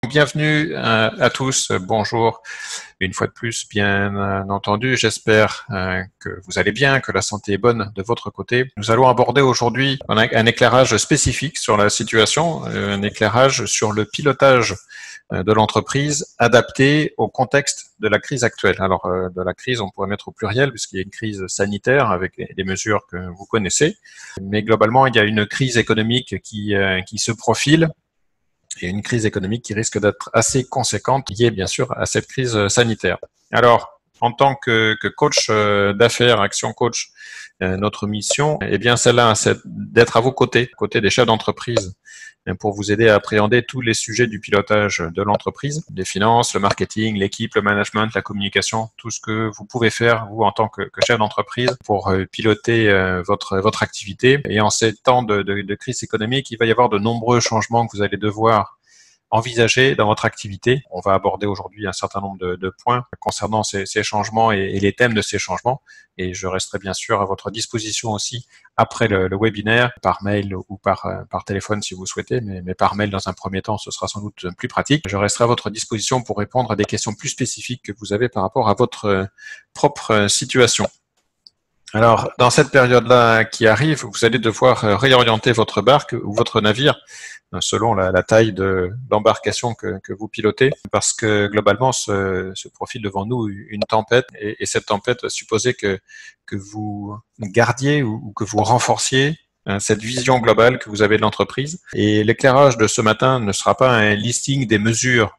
Bienvenue à tous, bonjour une fois de plus, bien entendu. J'espère que vous allez bien, que la santé est bonne de votre côté. Nous allons aborder aujourd'hui un éclairage spécifique sur la situation, un éclairage sur le pilotage de l'entreprise adapté au contexte de la crise actuelle. Alors, de la crise, on pourrait mettre au pluriel puisqu'il y a une crise sanitaire avec les mesures que vous connaissez. Mais globalement, il y a une crise économique qui se profile. Et une crise économique qui risque d'être assez conséquente, liée bien sûr à cette crise sanitaire. Alors, en tant que coach d'affaires, Action Coach, notre mission, eh bien celle-là, c'est d'être à vos côtés des chefs d'entreprise, pour vous aider à appréhender tous les sujets du pilotage de l'entreprise, les finances, le marketing, l'équipe, le management, la communication, tout ce que vous pouvez faire, vous, en tant que chef d'entreprise, pour piloter votre activité. Et en ces temps de crise économique, il va y avoir de nombreux changements que vous allez devoir envisager dans votre activité. On va aborder aujourd'hui un certain nombre de points concernant ces changements et les thèmes de ces changements. Et je resterai bien sûr à votre disposition aussi après le webinaire, par mail ou par téléphone si vous souhaitez, mais par mail dans un premier temps, ce sera sans doute plus pratique. Je resterai à votre disposition pour répondre à des questions plus spécifiques que vous avez par rapport à votre propre situation. Alors, dans cette période-là qui arrive, vous allez devoir réorienter votre barque ou votre navire selon la taille de l'embarcation que vous pilotez, parce que globalement se profile devant nous une tempête, et cette tempête va supposer que vous gardiez ou que vous renforciez cette vision globale que vous avez de l'entreprise. Et l'éclairage de ce matin ne sera pas un listing des mesures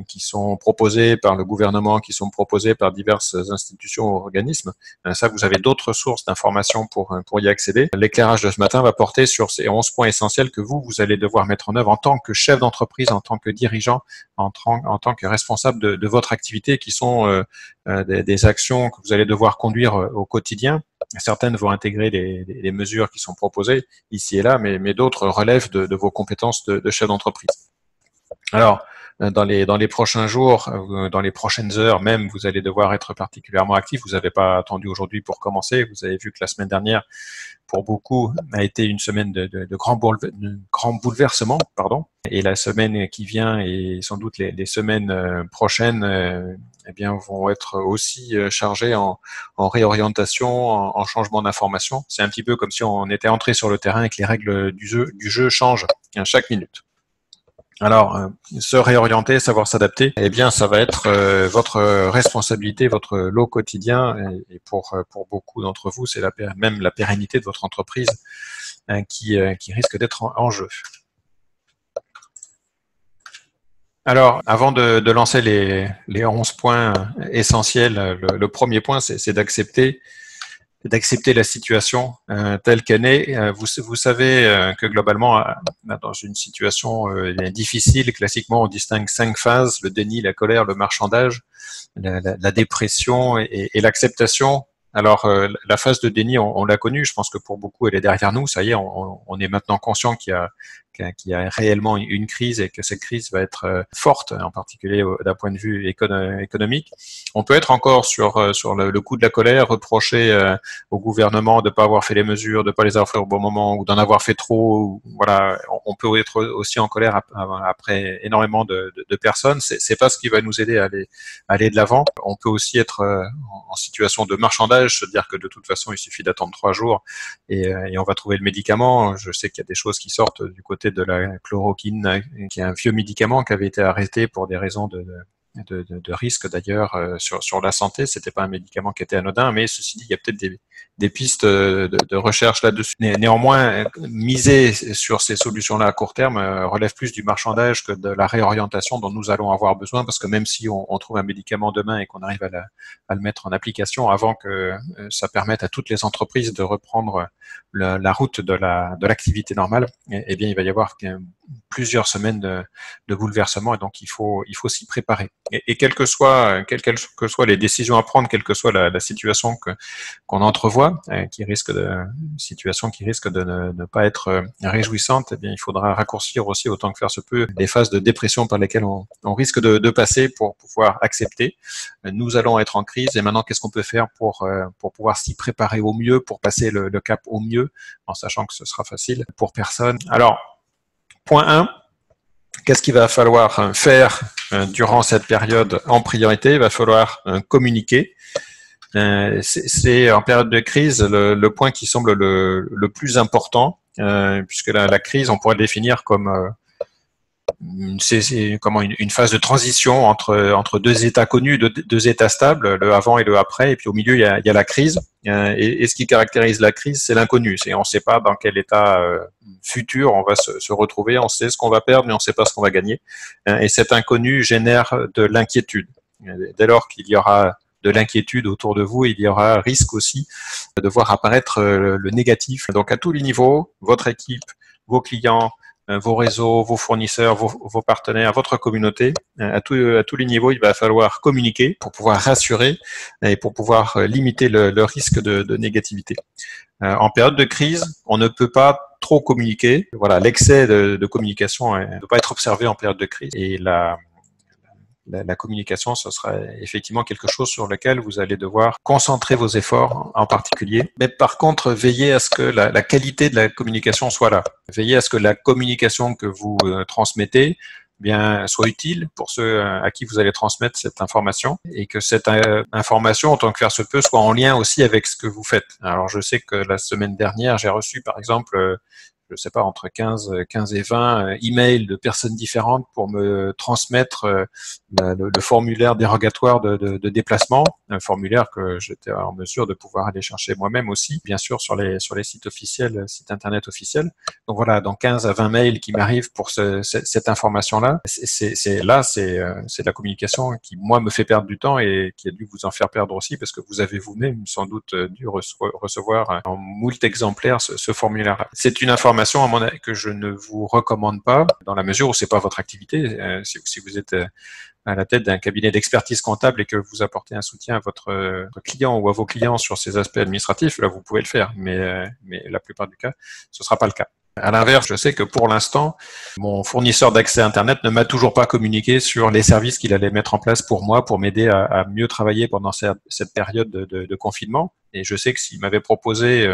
qui sont proposées par le gouvernement, qui sont proposées par diverses institutions ou organismes. Ça, vous avez d'autres sources d'informations pour y accéder. L'éclairage de ce matin va porter sur ces 11 points essentiels que vous allez devoir mettre en œuvre en tant que chef d'entreprise, en tant que dirigeant, en tant que responsable de votre activité, qui sont des actions que vous allez devoir conduire au quotidien. Certaines vont intégrer les mesures qui sont proposées ici et là, mais d'autres relèvent de vos compétences de chef d'entreprise. Alors, dans les prochains jours, dans les prochaines heures même, vous allez devoir être particulièrement actif. Vous n'avez pas attendu aujourd'hui pour commencer. Vous avez vu que la semaine dernière, pour beaucoup, a été une semaine de grands bouleversements, pardon. Et la semaine qui vient et sans doute les semaines prochaines, eh bien, vont être aussi chargées en réorientation, en changement d'information. C'est un petit peu comme si on était entré sur le terrain et que les règles du jeu changent chaque minute. Alors, se réorienter, savoir s'adapter, eh bien, ça va être votre responsabilité, votre lot quotidien, et pour beaucoup d'entre vous, c'est même la pérennité de votre entreprise qui risque d'être en jeu. Alors, avant de lancer les 11 points essentiels, le premier point, c'est d'accepter la situation telle qu'elle est. Vous savez que globalement, dans une situation difficile, classiquement, on distingue 5 phases: le déni, la colère, le marchandage, la dépression et l'acceptation. Alors, la phase de déni, on l'a connue. Je pense que pour beaucoup, elle est derrière nous. Ça y est, on est maintenant conscient qu'il y a réellement une crise et que cette crise va être forte, en particulier d'un point de vue économique. On peut être encore sur le coup de la colère, reprocher au gouvernement de ne pas avoir fait les mesures, de ne pas les avoir fait au bon moment, ou d'en avoir fait trop. Voilà, on peut être aussi en colère après énormément de personnes. C'est pas ce qui va nous aider à aller de l'avant. On peut aussi être en situation de marchandage, se dire que de toute façon il suffit d'attendre 3 jours et on va trouver le médicament. Je sais qu'il y a des choses qui sortent du côté de la chloroquine, qui est un vieux médicament qui avait été arrêté pour des raisons de risque d'ailleurs sur la santé. C'était pas un médicament qui était anodin, mais ceci dit, il y a peut-être des pistes de recherche là-dessus. Néanmoins, miser sur ces solutions-là à court terme relève plus du marchandage que de la réorientation dont nous allons avoir besoin, parce que même si on trouve un médicament demain et qu'on arrive à le mettre en application, avant que ça permette à toutes les entreprises de reprendre la route de l'activité normale, eh bien, il va y avoir plusieurs semaines de bouleversements, et donc il faut s'y préparer. Et quelles que soient les décisions à prendre, quelle que soit la situation qu'on entrevoit, situation qui risque de ne pas être réjouissante, eh bien, il faudra raccourcir aussi autant que faire se peut les phases de dépression par lesquelles on risque de passer pour pouvoir accepter. Nous allons être en crise, et maintenant, qu'est-ce qu'on peut faire pour pouvoir s'y préparer au mieux, pour passer le cap au mieux, en sachant que ce sera facile pour personne. Alors, point 1, Qu'est-ce qu'il va falloir faire durant cette période en priorité? Il va falloir communiquer. C'est en période de crise le point qui semble le plus important, puisque la crise, on pourrait le définir comme c'est comment une phase de transition entre deux états connus, deux états stables, le avant et le après, et puis au milieu il y a la crise. Et ce qui caractérise la crise, c'est l'inconnu. On ne sait pas dans quel état futur on va se retrouver. On sait ce qu'on va perdre, mais on ne sait pas ce qu'on va gagner. Et cet inconnu génère de l'inquiétude. Dès lors qu'il y aura de l'inquiétude autour de vous, il y aura risque aussi de voir apparaître le négatif. Donc à tous les niveaux, votre équipe, vos clients, vos réseaux, vos fournisseurs, vos partenaires, votre communauté, à tous les niveaux, il va falloir communiquer pour pouvoir rassurer et pour pouvoir limiter le risque de négativité. En période de crise, on ne peut pas trop communiquer. Voilà, l'excès de communication ne doit pas être observé en période de crise. Et la communication, ce sera effectivement quelque chose sur lequel vous allez devoir concentrer vos efforts en particulier. Mais par contre, veillez à ce que la qualité de la communication soit là. Veillez à ce que la communication que vous transmettez bien soit utile pour ceux à qui vous allez transmettre cette information et que cette information, en tant que faire se peut, soit en lien aussi avec ce que vous faites. Alors, je sais que la semaine dernière, j'ai reçu, par exemple, je sais pas, entre 15 et 20 emails de personnes différentes pour me transmettre le formulaire dérogatoire de déplacement, un formulaire que j'étais en mesure de pouvoir aller chercher moi-même aussi, bien sûr sur les sites officiels, sites internet officiels. Donc voilà, dans 15 à 20 mails qui m'arrivent pour cette information-là, c'est de la communication qui, moi, me fait perdre du temps et qui a dû vous en faire perdre aussi parce que vous avez vous-même sans doute dû recevoir en moult exemplaires ce formulaire-là. C'est une information à mon avis que je ne vous recommande pas dans la mesure où c'est pas votre activité. Si vous êtes à la tête d'un cabinet d'expertise comptable et que vous apportez un soutien à votre client ou à vos clients sur ces aspects administratifs, là vous pouvez le faire, mais la plupart du cas, ce sera pas le cas. À l'inverse, je sais que pour l'instant, mon fournisseur d'accès Internet ne m'a toujours pas communiqué sur les services qu'il allait mettre en place pour moi, pour m'aider à mieux travailler pendant cette période de confinement. Et je sais que s'il m'avait proposé,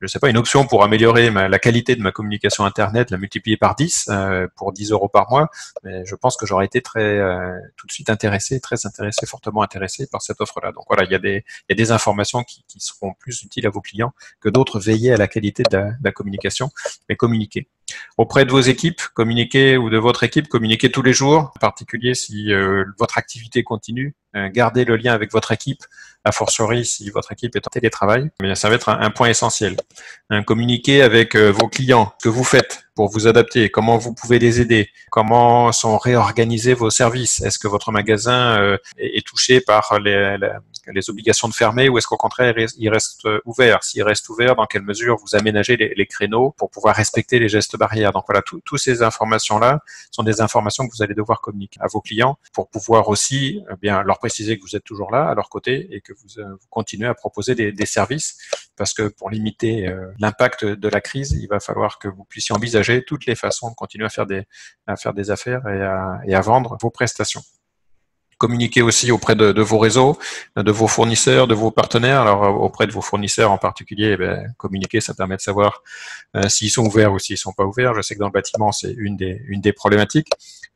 je sais pas, une option pour améliorer la qualité de ma communication Internet, la multiplier par 10 pour 10 € par mois, mais je pense que j'aurais été tout de suite intéressé, fortement intéressé par cette offre-là. Donc voilà, il y a des informations qui seront plus utiles à vos clients que d'autres. Veillez à la qualité de la communication, mais communiquez. Auprès de vos équipes, communiquez, ou de votre équipe, communiquez tous les jours, en particulier si votre activité continue. Gardez le lien avec votre équipe, a fortiori si votre équipe est en télétravail. Mais ça va être un point essentiel. Communiquez avec vos clients, ce que vous faites pour vous adapter, comment vous pouvez les aider, comment sont réorganisés vos services. Est-ce que votre magasin est touché par les obligations de fermer ou est-ce qu'au contraire il reste ouvert? S'il reste ouvert, dans quelle mesure vous aménagez les créneaux pour pouvoir respecter les gestes barrières? Donc voilà, toutes ces informations-là sont des informations que vous allez devoir communiquer à vos clients pour pouvoir aussi bien leur préciser que vous êtes toujours là à leur côté et que vous continuez à proposer des services, parce que pour limiter l'impact de la crise, il va falloir que vous puissiez envisager toutes les façons de continuer à faire des affaires et à vendre vos prestations. Communiquez aussi auprès de vos réseaux, de vos fournisseurs, de vos partenaires. Alors auprès de vos fournisseurs en particulier, communiquer, ça permet de savoir s'ils sont ouverts ou s'ils sont pas ouverts. Je sais que dans le bâtiment, c'est une des problématiques.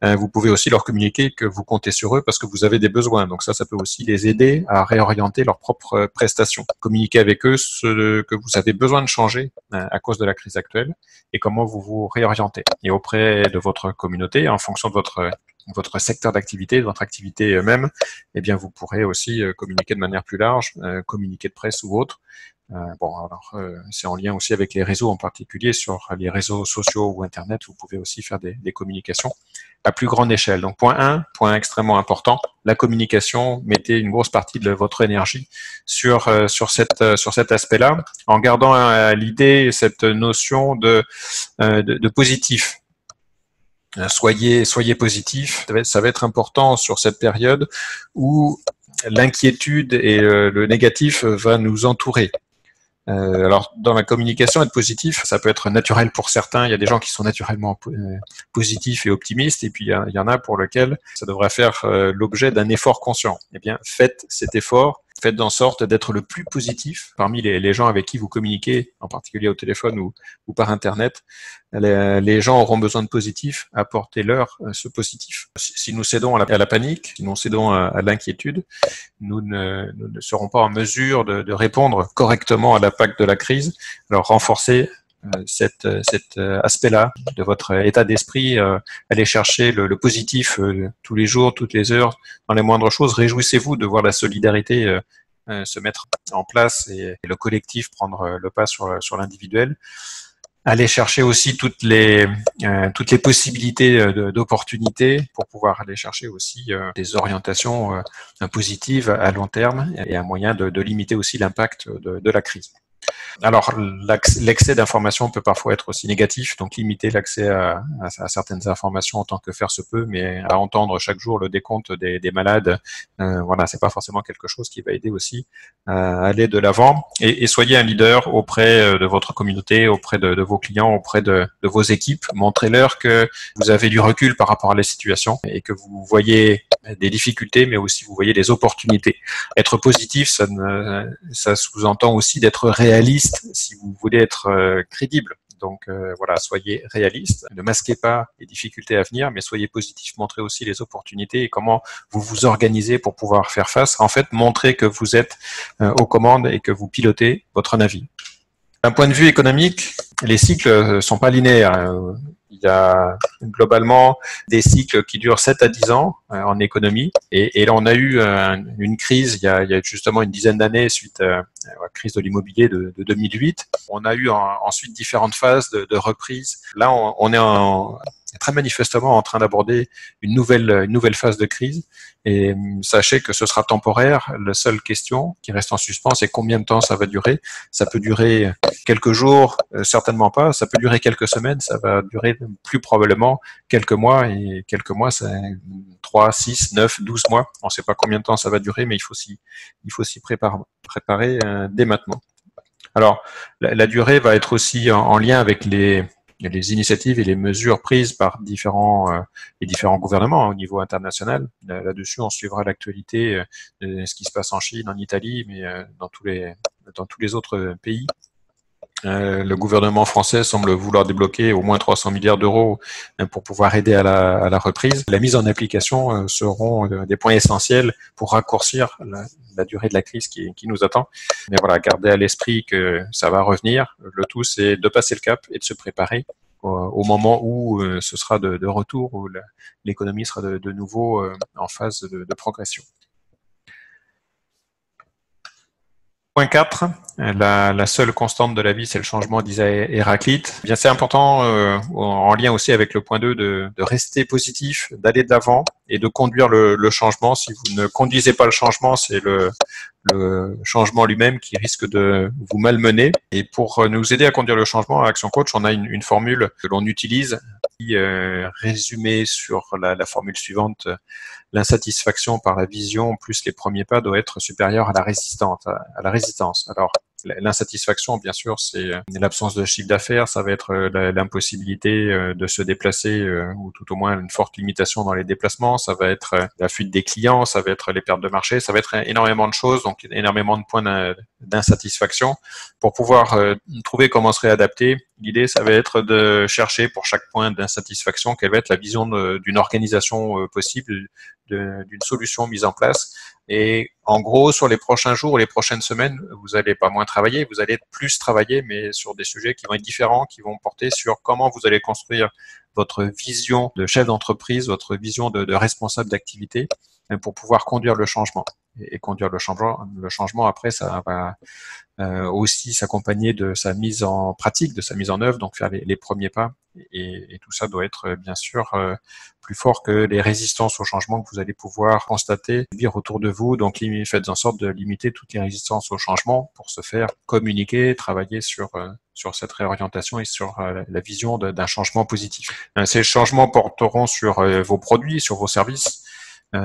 Vous pouvez aussi leur communiquer que vous comptez sur eux parce que vous avez des besoins. Donc ça peut aussi les aider à réorienter leurs propres prestations. Communiquez avec eux ce que vous avez besoin de changer à cause de la crise actuelle et comment vous vous réorientez. Et auprès de votre communauté, en fonction de votre secteur d'activité, de votre activité même, eh bien vous pourrez aussi communiquer de manière plus large, communiquer de presse ou autre. C'est en lien aussi avec les réseaux, en particulier sur les réseaux sociaux ou Internet, vous pouvez aussi faire des communications à plus grande échelle. Donc point 1, point extrêmement important, la communication, mettez une grosse partie de votre énergie sur cet aspect-là, en gardant à l'idée cette notion de positif. Soyez positif, ça va être important sur cette période où l'inquiétude et le négatif va nous entourer. Alors, dans la communication, être positif, ça peut être naturel pour certains. Il y a des gens qui sont naturellement positifs et optimistes, et puis il y en a pour lesquels ça devrait faire l'objet d'un effort conscient. Eh bien, faites cet effort Faites en sorte d'être le plus positif parmi les gens avec qui vous communiquez, en particulier au téléphone ou par Internet. Les gens auront besoin de positif, apportez-leur ce positif. Si nous cédons à la panique, si nous cédons à l'inquiétude, nous ne serons pas en mesure de répondre correctement à l'impact de la crise. Alors renforcez cet aspect-là de votre état d'esprit, allez chercher le positif tous les jours, toutes les heures, dans les moindres choses. Réjouissez-vous de voir la solidarité se mettre en place et le collectif prendre le pas sur l'individuel. Allez chercher aussi toutes les possibilités d'opportunités pour pouvoir aller chercher aussi des orientations positives à long terme et un moyen de limiter aussi l'impact de la crise. Alors, l'excès d'informations peut parfois être aussi négatif, donc limiter l'accès à certaines informations en tant que faire se peut, mais à entendre chaque jour le décompte des malades, voilà, c'est pas forcément quelque chose qui va aider aussi à aller de l'avant. Et soyez un leader auprès de votre communauté, auprès de vos clients, auprès de vos équipes. Montrez-leur que vous avez du recul par rapport à la situation et que vous voyez des difficultés, mais aussi vous voyez des opportunités. Être positif, ça sous-entend aussi d'être réaliste si vous voulez être crédible. Donc voilà, soyez réaliste, ne masquez pas les difficultés à venir, mais soyez positif, montrez aussi les opportunités et comment vous vous organisez pour pouvoir faire face. En fait, montrez que vous êtes aux commandes et que vous pilotez votre navire. D'un point de vue économique, les cycles sont pas linéaires. Il y a globalement des cycles qui durent 7 à 10 ans en économie. Et là, on a eu une crise il y a justement une dizaine d'années suite à la crise de l'immobilier de 2008. On a eu ensuite différentes phases de reprise. Là, on est très manifestement en train d'aborder une nouvelle phase de crise. Et sachez que ce sera temporaire. La seule question qui reste en suspens, c'est combien de temps ça va durer. Ça peut durer quelques jours, certainement pas. Ça peut durer quelques semaines. Ça va durer plus probablement quelques mois. Et quelques mois, c'est 3, 6, 9, 12 mois. On ne sait pas combien de temps ça va durer, mais il faut s'y préparer dès maintenant. Alors, la durée va être aussi en lien avec les initiatives et les mesures prises par les différents gouvernements au niveau international. Là-dessus, on suivra l'actualité de ce qui se passe en Chine, en Italie, mais dans tous les autres pays. Le gouvernement français semble vouloir débloquer au moins 300 milliards d'euros pour pouvoir aider à la reprise. La mise en application seront des points essentiels pour raccourcir la durée de la crise qui nous attend. Mais voilà, gardez à l'esprit que ça va revenir. Le tout, c'est de passer le cap et de se préparer au moment où ce sera de retour, où l'économie sera de nouveau en phase de progression. Point 4, la seule constante de la vie, c'est le changement, disait Héraclite. Bien, c'est important, en lien aussi avec le point 2, de rester positif, d'aller de l'avant et de conduire le changement. Si vous ne conduisez pas le changement, c'est le changement lui-même qui risque de vous malmener. Et pour nous aider à conduire le changement, à Action Coach, on a une formule que l'on utilise qui résumée sur la formule suivante. L'insatisfaction par la vision plus les premiers pas doit être supérieure à la résistance. Alors, l'insatisfaction, bien sûr, c'est l'absence de chiffre d'affaires, ça va être l'impossibilité de se déplacer ou tout au moins une forte limitation dans les déplacements, ça va être la fuite des clients, ça va être les pertes de marché, ça va être énormément de choses, donc énormément de points d'insatisfaction. Pour pouvoir trouver comment se réadapter, l'idée, ça va être de chercher pour chaque point d'insatisfaction quelle va être la vision d'une organisation possible, d'une solution mise en place. Et en gros, sur les prochains jours ou les prochaines semaines, vous n'allez pas moins travailler, vous allez plus travailler, mais sur des sujets qui vont être différents, qui vont porter sur comment vous allez construire votre vision de chef d'entreprise, votre vision de responsable d'activité pour pouvoir conduire le changement. Et conduire le changement après, ça va aussi s'accompagner de sa mise en pratique, de sa mise en œuvre, donc faire les premiers pas. Et tout ça doit être bien sûr plus fort que les résistances au changement que vous allez pouvoir constater, subir autour de vous. Donc faites en sorte de limiter toutes les résistances au changement pour se faire communiquer, travailler sur cette réorientation et sur la vision d'un changement positif. Ces changements porteront sur vos produits, sur vos services,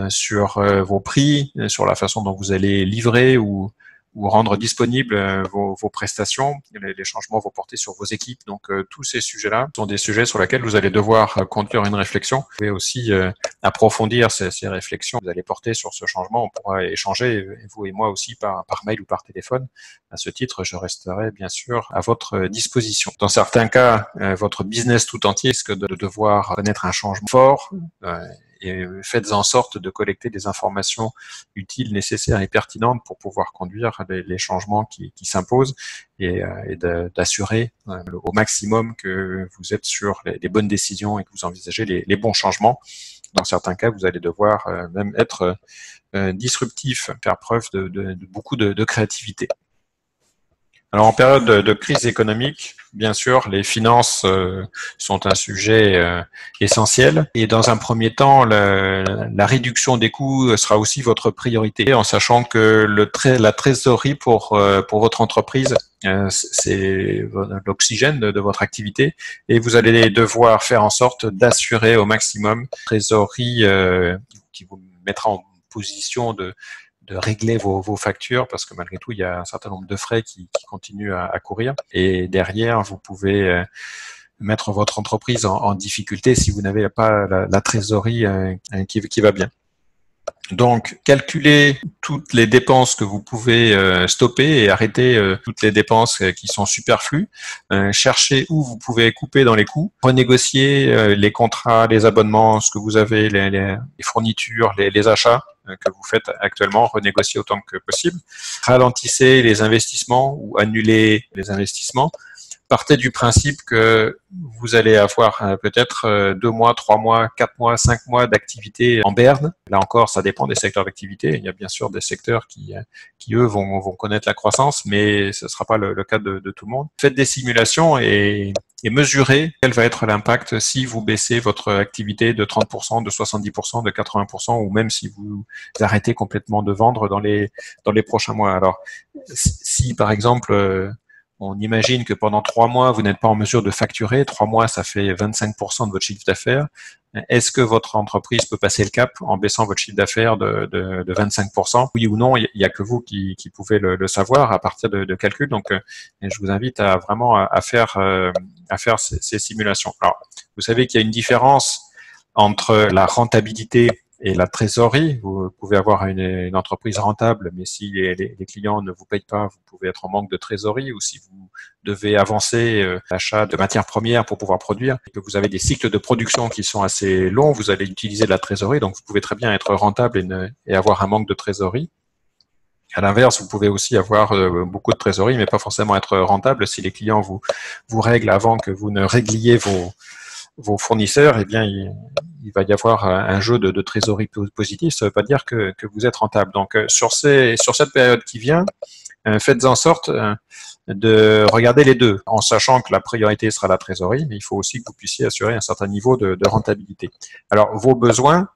sur vos prix, sur la façon dont vous allez livrer ou ou rendre disponibles vos prestations. Les changements vont porter sur vos équipes. Donc, tous ces sujets-là sont des sujets sur lesquels vous allez devoir conduire une réflexion. Vous pouvez aussi approfondir ces réflexions que vous allez porter sur ce changement. On pourra échanger, vous et moi aussi, par mail ou par téléphone. À ce titre, je resterai bien sûr à votre disposition. Dans certains cas, votre business tout entier risque de devoir connaître un changement fort. Et faites en sorte de collecter des informations utiles, nécessaires et pertinentes pour pouvoir conduire les changements qui s'imposent et d'assurer au maximum que vous êtes sur les bonnes décisions et que vous envisagez les bons changements. Dans certains cas, vous allez devoir même être disruptif, faire preuve de beaucoup de créativité. Alors, en période de crise économique, bien sûr, les finances sont un sujet essentiel. Et dans un premier temps, la réduction des coûts sera aussi votre priorité, en sachant que la trésorerie pour votre entreprise, c'est l'oxygène de votre activité. Et vous allez devoir faire en sorte d'assurer au maximum trésorerie qui vous mettra en position de régler vos factures, parce que malgré tout, il y a un certain nombre de frais qui continuent à courir. Et derrière, vous pouvez mettre votre entreprise en difficulté si vous n'avez pas la trésorerie qui va bien. Donc, calculez toutes les dépenses que vous pouvez stopper et arrêter toutes les dépenses qui sont superflues. Cherchez où vous pouvez couper dans les coûts. Renégocier les contrats, les abonnements, ce que vous avez, les fournitures, les achats que vous faites actuellement, renégocier autant que possible. Ralentissez les investissements ou annulez les investissements. Partez du principe que vous allez avoir peut-être 2 mois, 3 mois, 4 mois, 5 mois d'activité en berne. Là encore, ça dépend des secteurs d'activité. Il y a bien sûr des secteurs qui eux, vont connaître la croissance, mais ce ne sera pas le cas de tout le monde. Faites des simulations et mesurez quel va être l'impact si vous baissez votre activité de 30%, de 70%, de 80%, ou même si vous arrêtez complètement de vendre dans les prochains mois. Alors, si par exemple, on imagine que pendant 3 mois, vous n'êtes pas en mesure de facturer. 3 mois, ça fait 25% de votre chiffre d'affaires. Est-ce que votre entreprise peut passer le cap en baissant votre chiffre d'affaires de 25%? Oui ou non, il n'y a que vous qui pouvez le savoir à partir de calculs. Donc, je vous invite à vraiment à faire ces simulations. Alors, vous savez qu'il y a une différence entre la rentabilité et la trésorerie. Vous pouvez avoir une entreprise rentable, mais si les clients ne vous payent pas, vous pouvez être en manque de trésorerie, ou si vous devez avancer l'achat de matières premières pour pouvoir produire, et que vous avez des cycles de production qui sont assez longs, vous allez utiliser de la trésorerie, donc vous pouvez très bien être rentable et avoir un manque de trésorerie. À l'inverse, vous pouvez aussi avoir beaucoup de trésorerie, mais pas forcément être rentable. Si les clients vous règlent avant que vous ne régliez vos fournisseurs, eh bien, il va y avoir un jeu de trésorerie positive. Ça ne veut pas dire que vous êtes rentable. Donc, sur cette période qui vient, faites en sorte de regarder les deux, en sachant que la priorité sera la trésorerie, mais il faut aussi que vous puissiez assurer un certain niveau de rentabilité. Alors, vos besoins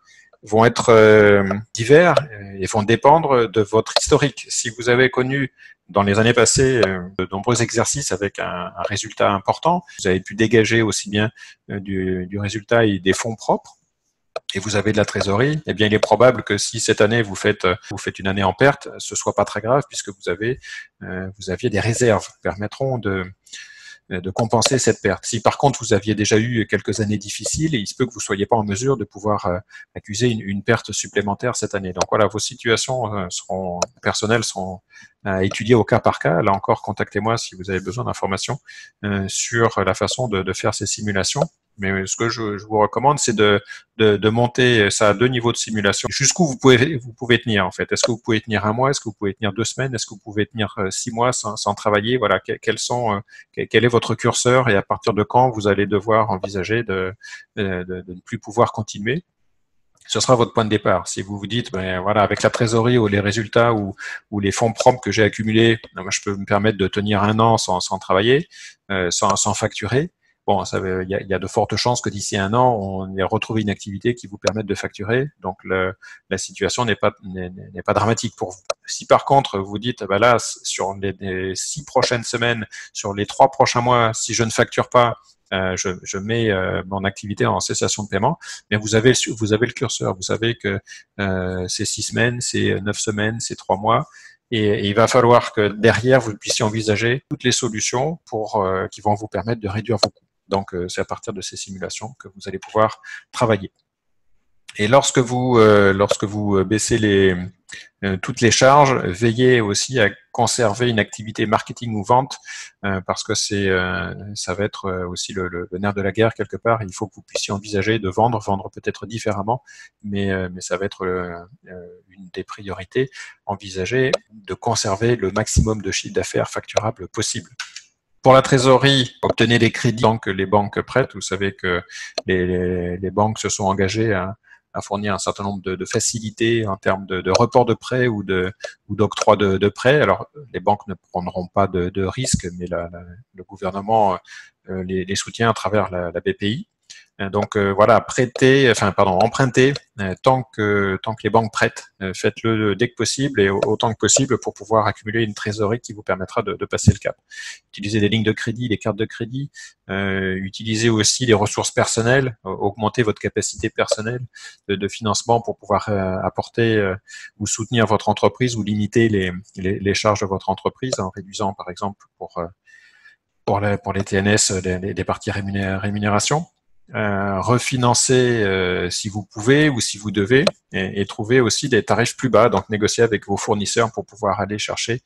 vont être divers et vont dépendre de votre historique. Si vous avez connu dans les années passées de nombreux exercices avec un résultat important, vous avez pu dégager aussi bien du résultat et des fonds propres, et vous avez de la trésorerie, eh bien, il est probable que si cette année vous faites une année en perte, ce soit pas très grave, puisque vous aviez des réserves qui permettront de compenser cette perte. Si par contre vous aviez déjà eu quelques années difficiles, il se peut que vous soyez pas en mesure de pouvoir accuser une perte supplémentaire cette année. Donc voilà, vos situations personnelles seront à étudier au cas par cas. Là encore, contactez-moi si vous avez besoin d'informations sur la façon de faire ces simulations. Mais ce que je vous recommande, c'est de monter ça à 2 niveaux de simulation. Jusqu'où vous pouvez tenir, en fait. Est-ce que vous pouvez tenir 1 mois? Est-ce que vous pouvez tenir 2 semaines? Est-ce que vous pouvez tenir 6 mois sans travailler? Voilà, quel est votre curseur et à partir de quand vous allez devoir envisager de ne plus pouvoir continuer? Ce sera votre point de départ. Si vous vous dites, ben voilà, avec la trésorerie ou les résultats ou les fonds propres que j'ai accumulés, moi, je peux me permettre de tenir 1 an sans travailler, sans facturer. Bon, il y a de fortes chances que d'ici 1 an, on ait retrouvé une activité qui vous permette de facturer. Donc, la situation n'est pas dramatique pour vous. Si par contre, vous dites, bah là, sur les 6 prochaines semaines, sur les 3 prochains mois, si je ne facture pas, je mets mon activité en cessation de paiement, mais vous avez le curseur. Vous savez que c'est 6 semaines, c'est 9 semaines, c'est 3 mois. Et il va falloir que derrière, vous puissiez envisager toutes les solutions qui vont vous permettre de réduire vos coûts. Donc, c'est à partir de ces simulations que vous allez pouvoir travailler. Et lorsque vous baissez toutes les charges, veillez aussi à conserver une activité marketing ou vente, parce que ça va être aussi le nerf de la guerre quelque part. Il faut que vous puissiez envisager de vendre peut-être différemment, mais ça va être une des priorités. Envisager de conserver le maximum de chiffre d'affaires facturable possible. Pour la trésorerie, obtenez des crédits tant que les banques prêtent. Vous savez que les banques se sont engagées à fournir un certain nombre de facilités en termes de report de prêts ou d'octroi de prêts. Alors, les banques ne prendront pas de risques, mais le gouvernement les soutient à travers la BPI. Donc voilà, empruntez tant que les banques prêtent. Faites-le dès que possible et autant que possible pour pouvoir accumuler une trésorerie qui vous permettra de passer le cap. Utilisez des lignes de crédit, des cartes de crédit. Utilisez aussi les ressources personnelles. Augmentez votre capacité personnelle de financement pour pouvoir apporter ou soutenir votre entreprise ou limiter les charges de votre entreprise en réduisant, par exemple, pour les TNS, des parties rémunération. Refinancer si vous pouvez ou si vous devez et trouver aussi des tarifs plus bas, donc négocier avec vos fournisseurs pour pouvoir aller chercher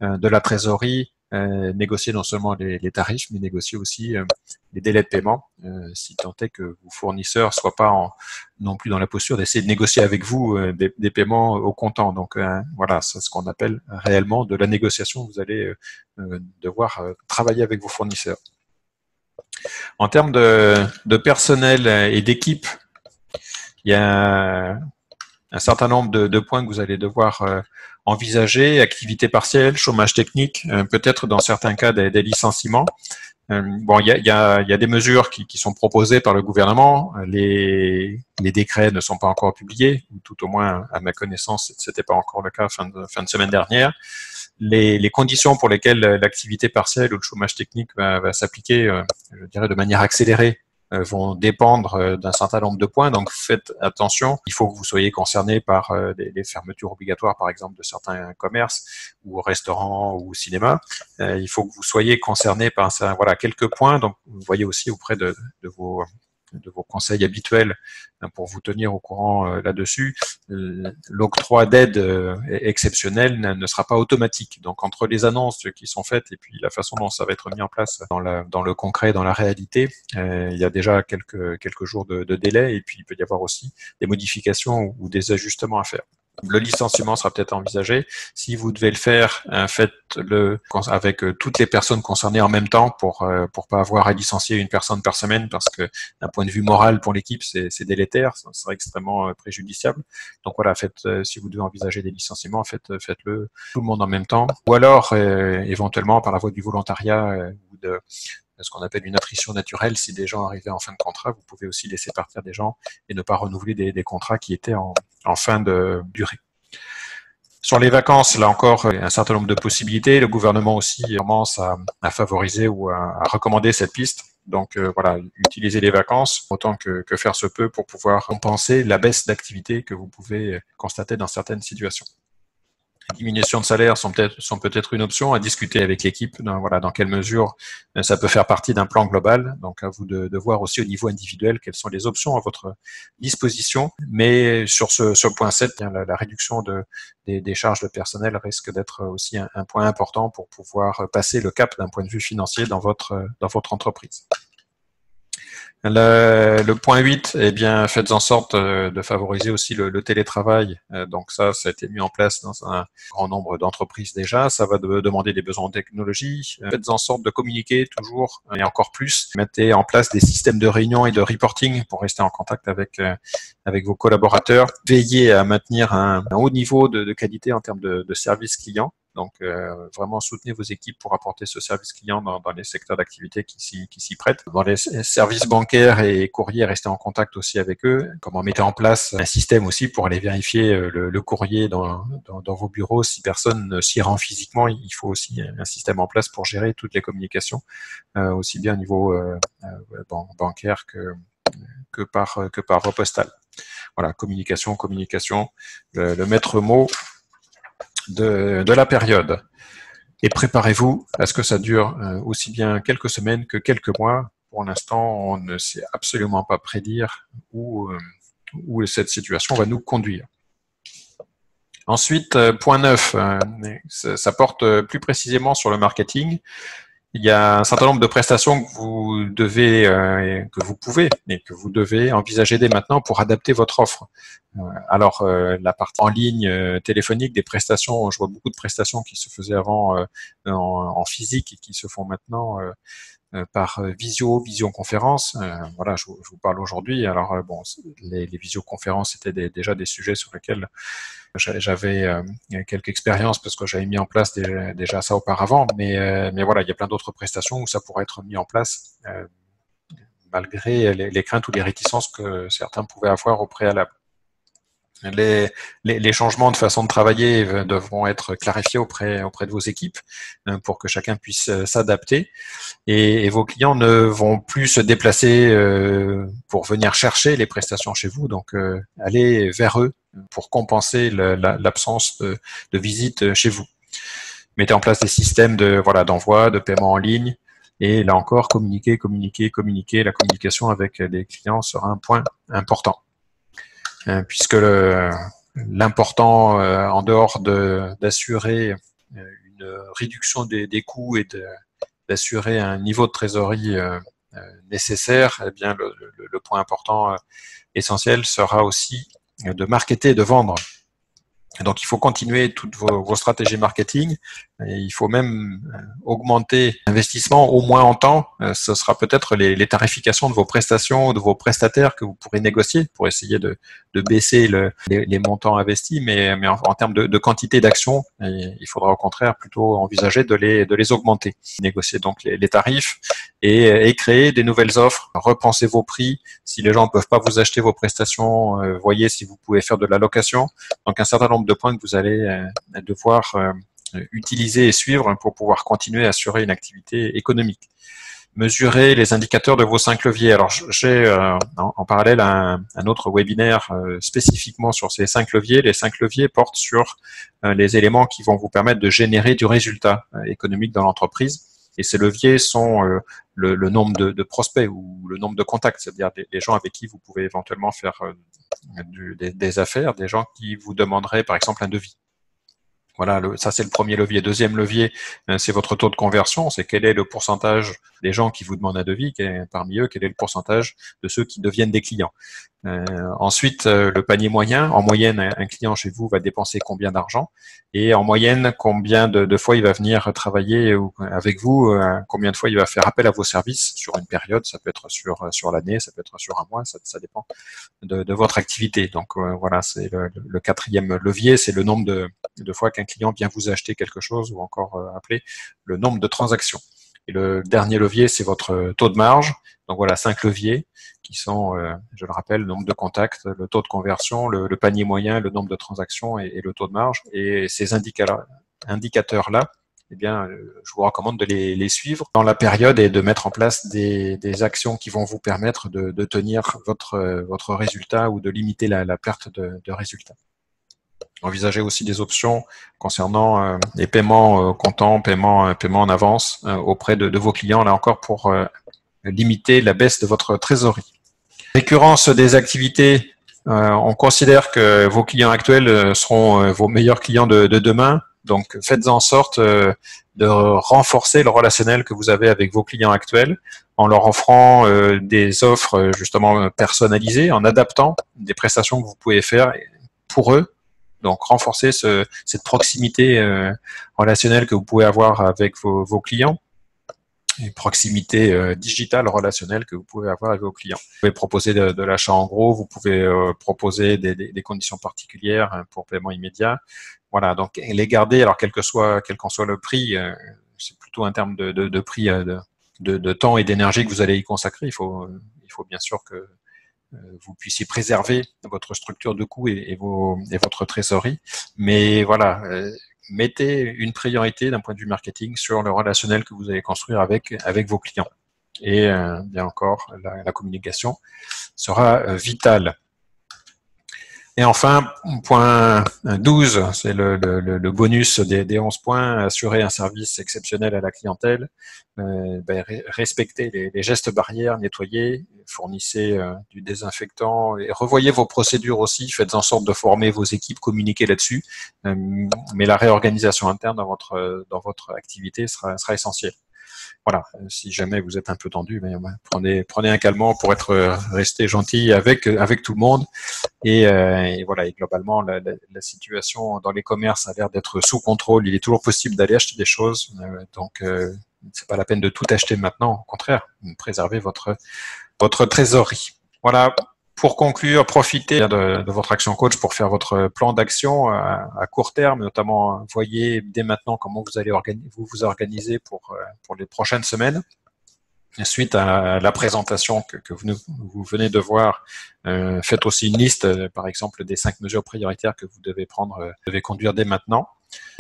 de la trésorerie, négocier non seulement les tarifs mais négocier aussi les délais de paiement, si tant est que vos fournisseurs soient pas non plus dans la posture d'essayer de négocier avec vous des paiements au comptant. Donc voilà, c'est ce qu'on appelle réellement de la négociation. Vous allez devoir travailler avec vos fournisseurs. En termes de personnel et d'équipe, il y a un certain nombre de points que vous allez devoir envisager, activité partielle, chômage technique, peut-être dans certains cas des licenciements. Bon, il y a des mesures qui sont proposées par le gouvernement. Les décrets ne sont pas encore publiés, ou tout au moins, à ma connaissance, c'était pas encore le cas fin de semaine dernière. Les conditions pour lesquelles l'activité partielle ou le chômage technique va s'appliquer, je dirais de manière accélérée, vont dépendre d'un certain nombre de points. Donc faites attention. Il faut que vous soyez concerné par les fermetures obligatoires, par exemple, de certains commerces ou restaurants ou cinémas. Il faut que vous soyez concerné par ça. Voilà, quelques points. Donc vous voyez aussi auprès de vos conseils habituels pour vous tenir au courant là-dessus. L'octroi d'aide exceptionnelle ne sera pas automatique. Donc entre les annonces qui sont faites et puis la façon dont ça va être mis en place dans le concret, dans la réalité, il y a déjà quelques jours de délai et puis il peut y avoir aussi des modifications ou des ajustements à faire. Le licenciement sera peut-être envisagé. Si vous devez le faire, faites-le avec toutes les personnes concernées en même temps pour pas avoir à licencier une personne par semaine parce que d'un point de vue moral pour l'équipe, c'est délétère, ça serait extrêmement préjudiciable. Donc voilà, si vous devez envisager des licenciements, faites-le tout le monde en même temps. Ou alors, éventuellement, par la voie du volontariat ou de ce qu'on appelle une attrition naturelle, si des gens arrivaient en fin de contrat, vous pouvez aussi laisser partir des gens et ne pas renouveler des contrats qui étaient en fin de durée. Sur les vacances, là encore, il y a un certain nombre de possibilités. Le gouvernement aussi commence à favoriser ou à recommander cette piste. Donc voilà, utilisez les vacances autant que faire se peut pour pouvoir compenser la baisse d'activité que vous pouvez constater dans certaines situations. Les diminutions de salaire sont peut-être une option à discuter avec l'équipe. Dans quelle mesure ça peut faire partie d'un plan global. Donc à vous de voir aussi au niveau individuel quelles sont les options à votre disposition. Mais sur ce point 7, la réduction des charges de personnel risque d'être aussi un point important pour pouvoir passer le cap d'un point de vue financier dans votre entreprise. Le point 8, eh bien, faites en sorte de favoriser aussi le télétravail. Donc ça a été mis en place dans un grand nombre d'entreprises déjà. Ça va demander des besoins en technologie. Faites en sorte de communiquer toujours et encore plus. Mettez en place des systèmes de réunion et de reporting pour rester en contact avec vos collaborateurs. Veillez à maintenir un haut niveau de qualité en termes de service client. Donc, vraiment soutenez vos équipes pour apporter ce service client dans les secteurs d'activité qui s'y prêtent. Dans les services bancaires et courriers, restez en contact aussi avec eux. Comment mettre en place un système aussi pour aller vérifier le courrier dans vos bureaux. Si personne ne s'y rend physiquement, il faut aussi un système en place pour gérer toutes les communications, aussi bien au niveau bancaire que par voie postale. Voilà, communication. Le maître mot de la période. Et préparez-vous à ce que ça dure aussi bien quelques semaines que quelques mois. Pour l'instant, on ne sait absolument pas prédire où cette situation va nous conduire. Ensuite, point 9, ça porte plus précisément sur le marketing. Il y a un certain nombre de prestations que vous devez, que vous pouvez et que vous devez envisager dès maintenant pour adapter votre offre. Alors, la partie en ligne téléphonique des prestations, je vois beaucoup de prestations qui se faisaient avant en physique et qui se font maintenant par visioconférence. Voilà, je vous parle aujourd'hui. Alors, bon, les visioconférences étaient déjà des sujets sur lesquels j'avais quelques expériences parce que j'avais mis en place déjà ça auparavant, mais voilà, il y a plein d'autres prestations où ça pourrait être mis en place malgré les craintes ou les réticences que certains pouvaient avoir au préalable. Les changements de façon de travailler devront être clarifiés auprès de vos équipes pour que chacun puisse s'adapter. Et vos clients ne vont plus se déplacer pour venir chercher les prestations chez vous, donc allez vers eux pour compenser l'absence de visite chez vous. Mettez en place des systèmes d'envoi, de paiement en ligne, et là encore, communiquer. La communication avec les clients sera un point important. Puisque l'important, en dehors d'assurer une réduction des coûts et d'assurer un niveau de trésorerie nécessaire, eh bien le point important essentiel sera aussi de marketer, de vendre. Donc il faut continuer toutes vos stratégies marketing, et il faut même augmenter l'investissement au moins en temps. Ce sera peut-être les tarifications de vos prestations, de vos prestataires que vous pourrez négocier pour essayer de baisser les montants investis, mais en termes de quantité d'actions, il faudra au contraire plutôt envisager de les augmenter. Négocier donc les tarifs et créer des nouvelles offres, repenser vos prix. Si les gens ne peuvent pas vous acheter vos prestations, voyez si vous pouvez faire de la location. Donc un certain nombre de points que vous allez devoir utiliser et suivre pour pouvoir continuer à assurer une activité économique. Mesurer les indicateurs de vos 5 leviers. Alors j'ai en parallèle un autre webinaire spécifiquement sur ces 5 leviers. Les 5 leviers portent sur les éléments qui vont vous permettre de générer du résultat économique dans l'entreprise. Et ces leviers sont le nombre de prospects ou le nombre de contacts, c'est-à-dire des gens avec qui vous pouvez éventuellement faire des affaires, des gens qui vous demanderaient par exemple un devis. Voilà, ça c'est le premier levier. Deuxième levier, c'est votre taux de conversion, c'est quel est le pourcentage des gens qui vous demandent un devis, parmi eux, quel est le pourcentage de ceux qui deviennent des clients. Ensuite, le panier moyen. En moyenne, un client chez vous va dépenser combien d'argent et en moyenne, combien de fois il va venir travailler avec vous, combien de fois il va faire appel à vos services sur une période. Ça peut être sur l'année, ça peut être sur un mois, ça dépend de votre activité. Donc voilà, c'est le quatrième levier, c'est le nombre de fois qu'un client vient vous acheter quelque chose ou encore appelé le nombre de transactions. Et le dernier levier, c'est votre taux de marge. Donc voilà, 5 leviers qui sont, je le rappelle, le nombre de contacts, le taux de conversion, le panier moyen, le nombre de transactions et le taux de marge. Et ces indicateurs-là, eh bien, je vous recommande de les suivre dans la période et de mettre en place des actions qui vont vous permettre de tenir votre résultat ou de limiter la perte de résultat. Envisagez aussi des options concernant les paiements comptants, paiements en avance auprès de vos clients, là encore pour limiter la baisse de votre trésorerie. Récurrence des activités, on considère que vos clients actuels seront vos meilleurs clients de demain, donc faites en sorte de renforcer le relationnel que vous avez avec vos clients actuels en leur offrant des offres justement personnalisées, en adaptant des prestations que vous pouvez faire pour eux. Donc, renforcer cette proximité relationnelle que vous pouvez avoir avec vos clients, une proximité digitale relationnelle que vous pouvez avoir avec vos clients. Vous pouvez proposer de l'achat en gros, vous pouvez proposer des conditions particulières pour paiement immédiat. Voilà, donc les garder, alors quel qu'en soit le prix, c'est plutôt un terme de prix de temps et d'énergie que vous allez y consacrer. Il faut bien sûr que vous puissiez préserver votre structure de coûts et votre trésorerie. Mais voilà, mettez une priorité d'un point de vue marketing sur le relationnel que vous allez construire avec vos clients. Et bien encore, la communication sera vitale. Et enfin, point 12, c'est le bonus des 11 points, assurer un service exceptionnel à la clientèle, respectez les gestes barrières, nettoyez, fournissez du désinfectant et revoyez vos procédures aussi, faites en sorte de former vos équipes, communiquez là-dessus, mais la réorganisation interne dans votre activité sera essentielle. Voilà, si jamais vous êtes un peu tendu, prenez un calmant pour rester gentil avec tout le monde. Et voilà, et globalement, la situation dans les commerces a l'air d'être sous contrôle. Il est toujours possible d'aller acheter des choses, donc c'est pas la peine de tout acheter maintenant. Au contraire, préservez votre trésorerie. Voilà. Pour conclure, profitez de votre action coach pour faire votre plan d'action à court terme, notamment voyez dès maintenant comment vous allez vous organiser pour les prochaines semaines. Suite à la présentation que vous venez de voir, faites aussi une liste, par exemple, des 5 mesures prioritaires que vous devez conduire dès maintenant.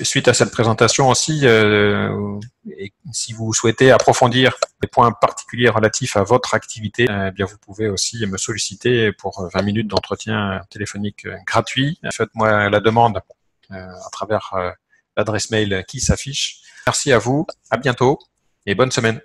Suite à cette présentation aussi, et si vous souhaitez approfondir des points particuliers relatifs à votre activité, eh bien vous pouvez aussi me solliciter pour 20 minutes d'entretien téléphonique gratuit. Faites-moi la demande à travers l'adresse mail qui s'affiche. Merci à vous, à bientôt et bonne semaine.